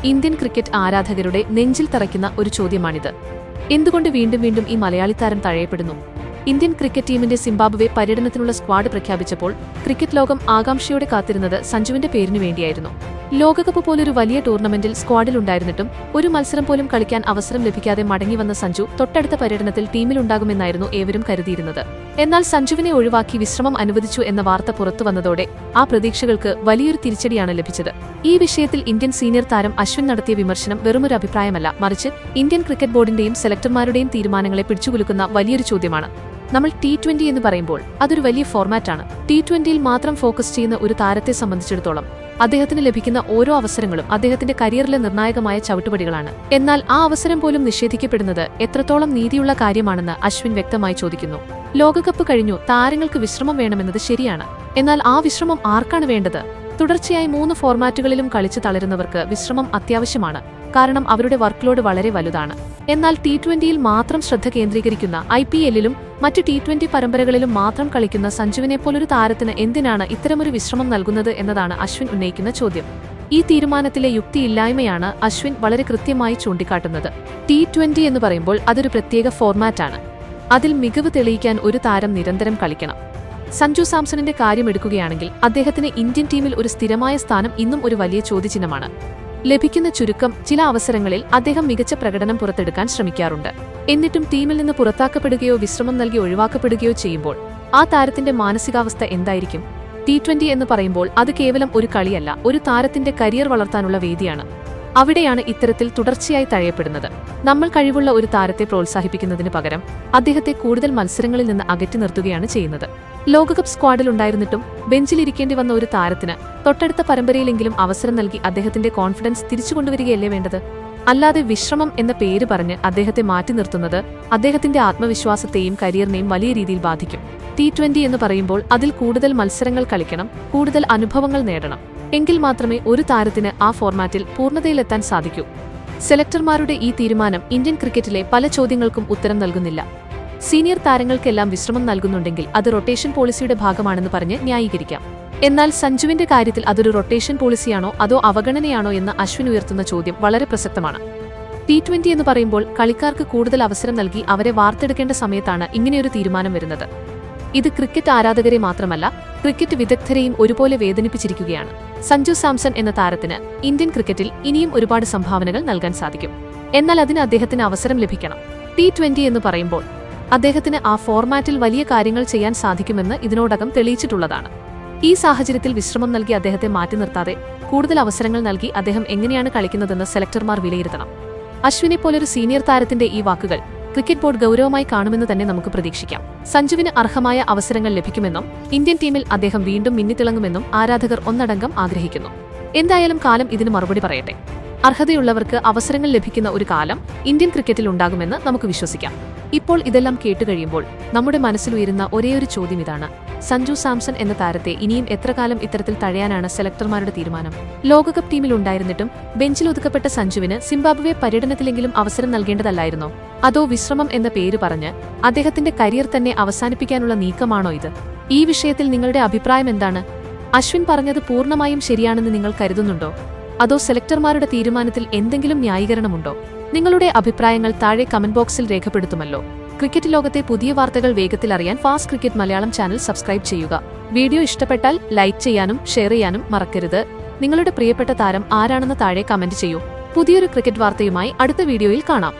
Indian cricket ആരാധകരുടെ നെഞ്ചിൽ തറയ്ക്കുന്ന ഒരു ചോദ്യമാണിത്. എന്തുകൊണ്ട് വീണ്ടും വീണ്ടും ഈ മലയാളി താരം തഴയപ്പെടുന്നു? ഇന്ത്യൻ ക്രിക്കറ്റ് ടീമിന്റെ സിംബാബ്വെ പര്യടനത്തിനുള്ള സ്ക്വാഡ് പ്രഖ്യാപിച്ചപ്പോൾ ക്രിക്കറ്റ് ലോകം ആകാംക്ഷയോടെ കാത്തിരുന്നത് സഞ്ജുവിന്റെ പേരിനു വേണ്ടിയായിരുന്നു. ലോകകപ്പ് പോലൊരു വലിയ ടൂർണമെന്റിൽ സ്ക്വാഡിലുണ്ടായിരുന്നിട്ടും ഒരു മത്സരം പോലും കളിക്കാൻ അവസരം ലഭിക്കാതെ മടങ്ങിവന്ന സഞ്ജു തൊട്ടടുത്ത പര്യടനത്തിൽ ടീമിലുണ്ടാകുമെന്നായിരുന്നു ഏവരും കരുതിയിരുന്നത്. എന്നാൽ സഞ്ജുവിനെ ഒഴിവാക്കി വിശ്രമം അനുവദിച്ചു എന്ന വാർത്ത പുറത്തുവന്നതോടെ ആ പ്രതീക്ഷകൾക്ക് വലിയൊരു തിരിച്ചടിയാണ് ലഭിച്ചത്. ഈ വിഷയത്തിൽ ഇന്ത്യൻ സീനിയർ താരം അശ്വിൻ നടത്തിയ വിമർശനം വെറുമൊരു അഭിപ്രായമല്ല, മറിച്ച് ഇന്ത്യൻ ക്രിക്കറ്റ് ബോർഡിന്റെയും സെലക്ടർമാരുടെയും തീരുമാനങ്ങളെ പിടിച്ചുകുലുക്കുന്ന വലിയൊരു ചോദ്യമാണ്. നമ്മൾ T20 എന്ന് പറയുമ്പോൾ അതൊരു വലിയ ഫോർമാറ്റാണ്. T20യിൽ മാത്രം ഫോക്കസ് ചെയ്യുന്ന ഒരു താരത്തെ സംബന്ധിച്ചിടത്തോളം അദ്ദേഹത്തിന് ലഭിക്കുന്ന ഓരോ അവസരങ്ങളും അദ്ദേഹത്തിന്റെ കരിയറിലെ നിർണായകമായ ചവിട്ടുപടികളാണ്. എന്നാൽ ആ അവസരം പോലും നിഷേധിക്കപ്പെടുന്നത് എത്രത്തോളം നീതിയുള്ള കാര്യമാണെന്ന് അശ്വിൻ വ്യക്തമായി ചോദിക്കുന്നു. ലോകകപ്പ് കഴിഞ്ഞു, താരങ്ങൾക്ക് വിശ്രമം വേണമെന്നത് ശരിയാണ്. എന്നാൽ ആ വിശ്രമം ആർക്കാണ് വേണ്ടത്? തുടർച്ചയായി 3 ഫോർമാറ്റുകളിലും കളിച്ചു തളരുന്നവർക്ക് വിശ്രമം അത്യാവശ്യമാണ്, കാരണം അവരുടെ വർക്ക് ലോഡ് വളരെ വലുതാണ്. എന്നാൽ T20യിൽ മാത്രം ശ്രദ്ധ കേന്ദ്രീകരിക്കുന്ന, IPLലും മറ്റു T20 പരമ്പരകളിലും മാത്രം കളിക്കുന്ന സഞ്ജുവിനെപ്പോലൊരു താരത്തിന് എന്തിനാണ് ഇത്തരമൊരു വിശ്രമം നൽകുന്നത് എന്നതാണ് അശ്വിൻ ഉന്നയിക്കുന്ന ചോദ്യം. ഈ തീരുമാനത്തിലെ യുക്തിയില്ലായ്മയാണ് അശ്വിൻ വളരെ കൃത്യമായി ചൂണ്ടിക്കാട്ടുന്നത്. T20 എന്ന് പറയുമ്പോൾ അതൊരു പ്രത്യേക ഫോർമാറ്റാണ്. അതിൽ മികവ് തെളിയിക്കാൻ ഒരു താരം നിരന്തരം കളിക്കണം. സഞ്ജു സാംസണിന്റെ കാര്യമെടുക്കുകയാണെങ്കിൽ അദ്ദേഹത്തിന് ഇന്ത്യൻ ടീമിൽ ഒരു സ്ഥിരമായ സ്ഥാനം ഇന്നും ഒരു വലിയ ചോദ്യചിഹ്നമാണ്. ലഭിക്കുന്ന ചുരുക്കം ചില അവസരങ്ങളിൽ അദ്ദേഹം മികച്ച പ്രകടനം പുറത്തെടുക്കാൻ ശ്രമിക്കാറുണ്ട്. എന്നിട്ടും ടീമിൽ നിന്ന് പുറത്താക്കപ്പെടുകയോ വിശ്രമം നൽകി ഒഴിവാക്കപ്പെടുകയോ ചെയ്യുമ്പോൾ ആ താരത്തിന്റെ മാനസികാവസ്ഥ എന്തായിരിക്കും? T20 എന്ന് പറയുമ്പോൾ അത് കേവലം ഒരു കളിയല്ല, ഒരു താരത്തിന്റെ കരിയർ വളർത്താനുള്ള വേദിയാണ്. അവിടെയാണ് ഇത്തരത്തിൽ തുടർച്ചയായി തഴയപ്പെടുന്നത്. നമ്മൾ കഴിവുള്ള ഒരു താരത്തെ പ്രോത്സാഹിപ്പിക്കുന്നതിന് പകരം അദ്ദേഹത്തെ കൂടുതൽ മത്സരങ്ങളിൽ നിന്ന് അകറ്റി നിർത്തുകയാണ് ചെയ്യുന്നത്. ലോകകപ്പ് സ്ക്വാഡിലുണ്ടായിരുന്നിട്ടും ബെഞ്ചിലിരിക്കേണ്ടി വന്ന ഒരു താരത്തിന് തൊട്ടടുത്ത പരമ്പരയിലെങ്കിലും അവസരം നൽകി അദ്ദേഹത്തിന്റെ കോൺഫിഡൻസ് തിരിച്ചുകൊണ്ടുവരികയല്ലേ വേണ്ടത്? അല്ലാതെ വിശ്രമം എന്ന പേര് പറഞ്ഞ് അദ്ദേഹത്തെ മാറ്റി നിർത്തുന്നത് അദ്ദേഹത്തിന്റെ ആത്മവിശ്വാസത്തെയും കരിയറിനെയും വലിയ രീതിയിൽ ബാധിക്കും. T20 എന്ന് പറയുമ്പോൾ അതിൽ കൂടുതൽ മത്സരങ്ങൾ കളിക്കണം, കൂടുതൽ അനുഭവങ്ങൾ നേടണം. എങ്കിൽ മാത്രമേ ഒരു താരത്തിന് ആ ഫോർമാറ്റിൽ പൂർണ്ണതയിലെത്താൻ സാധിക്കൂ. സെലക്ടർമാരുടെ ഈ തീരുമാനം ഇന്ത്യൻ ക്രിക്കറ്റിലെ പല ചോദ്യങ്ങൾക്കും ഉത്തരം നൽകുന്നില്ല. സീനിയർ താരങ്ങൾക്കെല്ലാം വിശ്രമം നൽകുന്നുണ്ടെങ്കിൽ അത് റൊട്ടേഷൻ പോളിസിയുടെ ഭാഗമാണെന്ന് പറഞ്ഞ് ന്യായീകരിക്കാം. എന്നാൽ സഞ്ജുവിന്റെ കാര്യത്തിൽ അതൊരു റൊട്ടേഷൻ പോളിസിയാണോ അതോ അവഗണനയാണോ എന്ന് അശ്വിൻ ഉയർത്തുന്ന ചോദ്യം വളരെ പ്രസക്തമാണ്. T20 എന്ന് പറയുമ്പോൾ കളിക്കാർക്ക് കൂടുതൽ അവസരം നൽകി അവരെ വാർത്തെടുക്കേണ്ട സമയത്താണ് ഇങ്ങനെയൊരു തീരുമാനം വരുന്നത്. ഇത് ക്രിക്കറ്റ് ആരാധകരെ മാത്രമല്ല, ക്രിക്കറ്റ് വിദഗ്ധരെയും ഒരുപോലെ വേദനിപ്പിച്ചിരിക്കുകയാണ്. സഞ്ജു സാംസൺ എന്ന താരത്തിന് ഇന്ത്യൻ ക്രിക്കറ്റിൽ ഇനിയും ഒരുപാട് സംഭാവനകൾ നൽകാൻ സാധിക്കും. എന്നാൽ അതിന് അദ്ദേഹത്തിന് അവസരം ലഭിക്കണം. T20 എന്ന് പറയുമ്പോൾ അദ്ദേഹത്തിന് ആ ഫോർമാറ്റിൽ വലിയ കാര്യങ്ങൾ ചെയ്യാൻ സാധിക്കുമെന്ന് ഇതിനോടകം തെളിയിച്ചിട്ടുള്ളതാണ്. ഈ സാഹചര്യത്തിൽ വിശ്രമം നൽകി അദ്ദേഹത്തെ മാറ്റി നിർത്താതെ കൂടുതൽ അവസരങ്ങൾ നൽകി അദ്ദേഹം എങ്ങനെയാണ് കളിക്കുന്നതെന്ന് സെലക്ടർമാർ വിലയിരുത്തണം. അശ്വിനെപ്പോലൊരു സീനിയർ താരത്തിന്റെ ഈ വാക്കുകൾ ക്രിക്കറ്റ് ബോർഡ് ഗൗരവമായി കാണുമെന്ന് തന്നെ നമുക്ക് പ്രതീക്ഷിക്കാം. സഞ്ജുവിന് അർഹമായ അവസരങ്ങൾ ലഭിക്കുമെന്നും ഇന്ത്യൻ ടീമിൽ അദ്ദേഹം വീണ്ടും മിന്നിത്തിളങ്ങുമെന്നും ആരാധകർ ഒന്നടങ്കം ആഗ്രഹിക്കുന്നു. എന്തായാലും കാലം ഇതിന് മറുപടി പറയട്ടെ. അർഹതയുള്ളവർക്ക് അവസരങ്ങൾ ലഭിക്കുന്ന ഒരു കാലം ഇന്ത്യൻ ക്രിക്കറ്റിൽ ഉണ്ടാകുമെന്ന് നമുക്ക് വിശ്വസിക്കാം. ഇപ്പോൾ ഇതെല്ലാം കേട്ടുകഴിയുമ്പോൾ നമ്മുടെ മനസ്സിലുയരുന്ന ഒരേയൊരു ചോദ്യം ഇതാണ്: സഞ്ജു സാംസൺ എന്ന താരത്തെ ഇനിയും എത്ര കാലം ഇത്തരത്തിൽ തഴയാനാണ് സെലക്ടർമാരുടെ തീരുമാനം? ലോകകപ്പ് ടീമിലുണ്ടായിരുന്നിട്ടും ബെഞ്ചിലൊതുക്കപ്പെട്ട സഞ്ജുവിന് സിംബാബ്വെ പര്യടനത്തിലെങ്കിലും അവസരം നൽകേണ്ടതല്ലായിരുന്നോ? അതോ വിശ്രമം എന്ന പേര് പറഞ്ഞ് അദ്ദേഹത്തിന്റെ കരിയർ തന്നെ അവസാനിപ്പിക്കാനുള്ള നീക്കമാണോ ഇത്? ഈ വിഷയത്തിൽ നിങ്ങളുടെ അഭിപ്രായം എന്താണ്? അശ്വിൻ പറഞ്ഞത് പൂർണ്ണമായും ശരിയാണെന്ന് നിങ്ങൾ കരുതുന്നുണ്ടോ? അതോ സെലക്ടർമാരുടെ തീരുമാനത്തിൽ എന്തെങ്കിലും ന്യായീകരണമുണ്ടോ? നിങ്ങളുടെ അഭിപ്രായങ്ങൾ താഴെ കമന്റ് ബോക്സിൽ രേഖപ്പെടുത്തുമല്ലോ. ക്രിക്കറ്റ് ലോകത്തെ പുതിയ വാർത്തകൾ വേഗത്തിൽ അറിയാൻ fast cricket Malayalam channel subscribe ചെയ്യുക. വീഡിയോ ഇഷ്ടപ്പെട്ടാൽ ലൈക്ക് ചെയ്യാനും ഷെയർ ചെയ്യാനും മറക്കരുത്. നിങ്ങളുടെ പ്രിയപ്പെട്ട താരം ആരാണെന്ന് താഴെ കമന്റ് ചെയ്യൂ. പുതിയൊരു ക്രിക്കറ്റ് വാർത്തയുമായി അടുത്ത വീഡിയോയിൽ കാണാം.